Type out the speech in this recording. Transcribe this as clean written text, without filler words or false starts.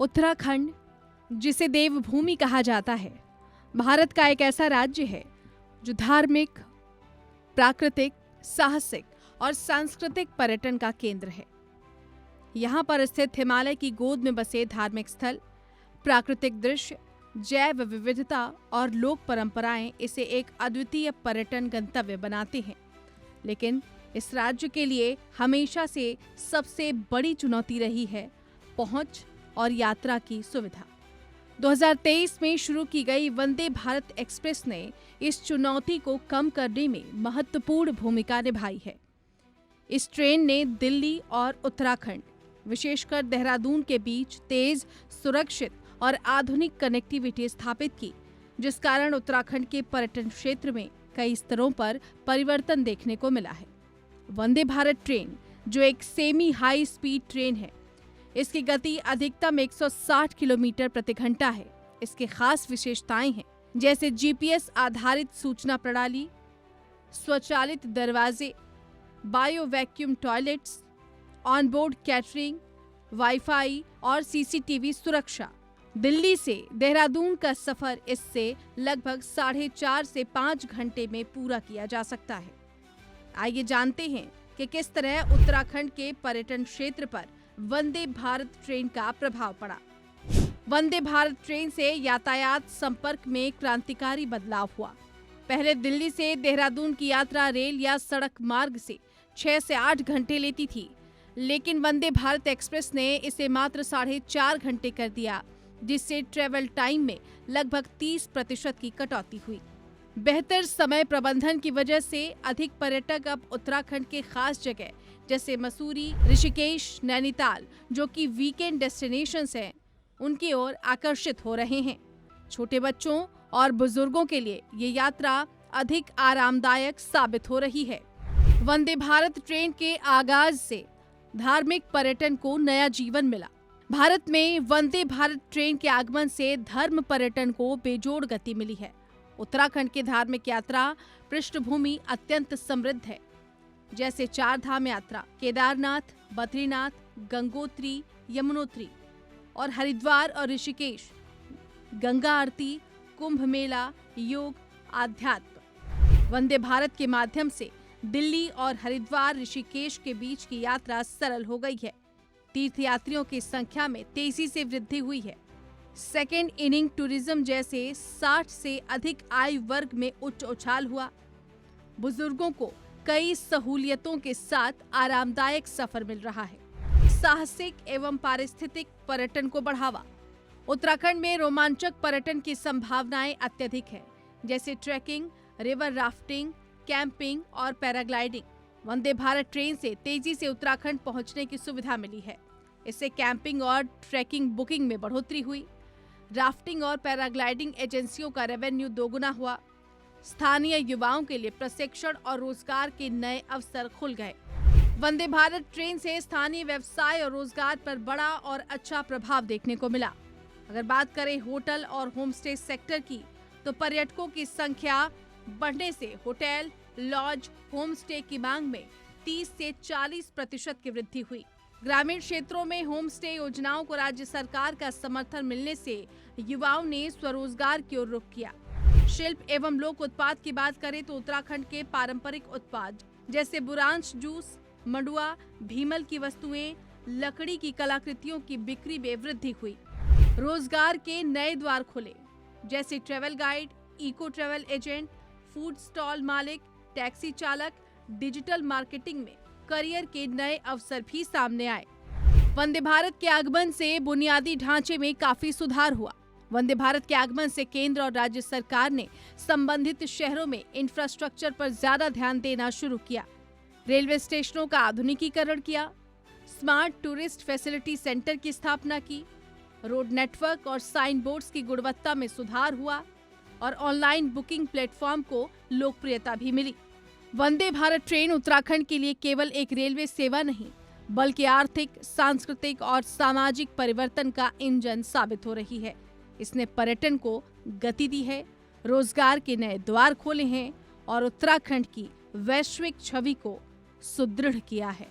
उत्तराखंड, जिसे देवभूमि कहा जाता है, भारत का एक ऐसा राज्य है जो धार्मिक, प्राकृतिक, साहसिक और सांस्कृतिक पर्यटन का केंद्र है। यहाँ पर स्थित हिमालय की गोद में बसे धार्मिक स्थल, प्राकृतिक दृश्य, जैव विविधता और लोक परंपराएं इसे एक अद्वितीय पर्यटन गंतव्य बनाते हैं। लेकिन इस राज्य के लिए हमेशा से सबसे बड़ी चुनौती रही है पहुंच और यात्रा की सुविधा। 2023 में शुरू की गई वंदे भारत एक्सप्रेस ने इस चुनौती को कम करने में महत्वपूर्ण भूमिका निभाई है। इस ट्रेन ने दिल्ली और उत्तराखंड, विशेषकर देहरादून के बीच तेज, सुरक्षित और आधुनिक कनेक्टिविटी स्थापित की, जिस कारण उत्तराखंड के पर्यटन क्षेत्र में कई स्तरों पर परिवर्तन देखने को मिला है। वंदे भारत ट्रेन, जो एक सेमी हाई स्पीड ट्रेन है, इसकी गति अधिकतम 160 किलोमीटर प्रति घंटा है। इसके खास विशेषताएं हैं, जैसे जीपीएस आधारित सूचना प्रणाली, स्वचालित दरवाजे, bio vacuum toilets, onboard catering, wifi और सीसीटीवी सुरक्षा। दिल्ली से देहरादून का सफर इससे लगभग 4.5 से 5 घंटे में पूरा किया जा सकता है। आइए जानते हैं कि किस तरह उत्तराखंड के पर्यटन क्षेत्र पर वंदे भारत ट्रेन का प्रभाव पड़ा। वंदे भारत ट्रेन से यातायात संपर्क में क्रांतिकारी बदलाव हुआ। पहले दिल्ली से देहरादून की यात्रा रेल या सड़क मार्ग से 6 से 8 घंटे लेती थी, लेकिन वंदे भारत एक्सप्रेस ने इसे मात्र 4.5 घंटे कर दिया, जिससे ट्रेवल टाइम में लगभग 30% की कटौती हुई। बेहतर समय प्रबंधन की वजह से अधिक पर्यटक अब उत्तराखंड के खास जगह जैसे मसूरी, ऋषिकेश, नैनीताल, जो कि वीकेंड डेस्टिनेशंस हैं, उनकी ओर आकर्षित हो रहे हैं। छोटे बच्चों और बुजुर्गों के लिए ये यात्रा अधिक आरामदायक साबित हो रही है। वंदे भारत ट्रेन के आगाज से धार्मिक पर्यटन को नया जीवन मिला। भारत में वंदे भारत ट्रेन के आगमन से धर्म पर्यटन को बेजोड़ गति मिली है। उत्तराखंड की धार्मिक यात्रा पृष्ठभूमि अत्यंत समृद्ध है, जैसे 4 धाम यात्रा, केदारनाथ, बद्रीनाथ, गंगोत्री, यमुनोत्री और हरिद्वार और ऋषिकेश, गंगा आरती, कुंभ मेला, योग, आध्यात्म। वंदे भारत के माध्यम से दिल्ली और हरिद्वार, ऋषिकेश के बीच की यात्रा सरल हो गई है। तीर्थयात्रियों की संख्या में तेजी से वृद्धि हुई है। सेकेंड इनिंग टूरिज्म जैसे 60 से अधिक आयु वर्ग में उच्च उछाल हुआ। बुजुर्गों को कई सहूलियतों के साथ आरामदायक सफर मिल रहा है। साहसिक एवं पारिस्थितिक पर्यटन को बढ़ावा। उत्तराखंड में रोमांचक पर्यटन की संभावनाएं अत्यधिक है, जैसे ट्रैकिंग, रिवर राफ्टिंग, कैंपिंग और पैराग्लाइडिंग। वंदे भारत ट्रेन से तेजी से उत्तराखंड पहुंचने की सुविधा मिली है। इससे कैंपिंग और ट्रैकिंग बुकिंग में बढ़ोतरी हुई। राफ्टिंग और पैराग्लाइडिंग एजेंसियों का रेवेन्यू दोगुना हुआ। स्थानीय युवाओं के लिए प्रशिक्षण और रोजगार के नए अवसर खुल गए। वंदे भारत ट्रेन से स्थानीय व्यवसाय और रोजगार पर बड़ा और अच्छा प्रभाव देखने को मिला। अगर बात करें होटल और होमस्टे सेक्टर की, तो पर्यटकों की संख्या बढ़ने से होटल, लॉज, होमस्टे की मांग में 30 से 40% की वृद्धि हुई। ग्रामीण क्षेत्रों में होमस्टे योजनाओं को राज्य सरकार का समर्थन मिलने से युवाओं ने स्वरोजगार की ओर रुख किया। शिल्प एवं लोक उत्पाद की बात करें तो उत्तराखंड के पारंपरिक उत्पाद जैसे बुरांश जूस, मंडुआ, भीमल की वस्तुएं, लकड़ी की कलाकृतियों की बिक्री में वृद्धि हुई। रोजगार के नए द्वार खुले, जैसे travel guide, eco travel agent, food stall मालिक, टैक्सी चालक, डिजिटल मार्केटिंग में करियर के नए अवसर भी सामने आए। वंदे भारत के आगमन से बुनियादी ढांचे में काफी सुधार हुआ। वंदे भारत के आगमन से केंद्र और राज्य सरकार ने संबंधित शहरों में इंफ्रास्ट्रक्चर पर ज्यादा ध्यान देना शुरू किया। रेलवे स्टेशनों का आधुनिकीकरण किया, स्मार्ट टूरिस्ट फैसिलिटी सेंटर की स्थापना की, रोड नेटवर्क और साइन बोर्ड्स की गुणवत्ता में सुधार हुआ और ऑनलाइन बुकिंग प्लेटफॉर्म को लोकप्रियता भी मिली। वंदे भारत ट्रेन उत्तराखंड के लिए केवल एक रेलवे सेवा नहीं, बल्कि आर्थिक, सांस्कृतिक और सामाजिक परिवर्तन का इंजन साबित हो रही है। इसने पर्यटन को गति दी है, रोजगार के नए द्वार खोले हैं और उत्तराखंड की वैश्विक छवि को सुदृढ़ किया है।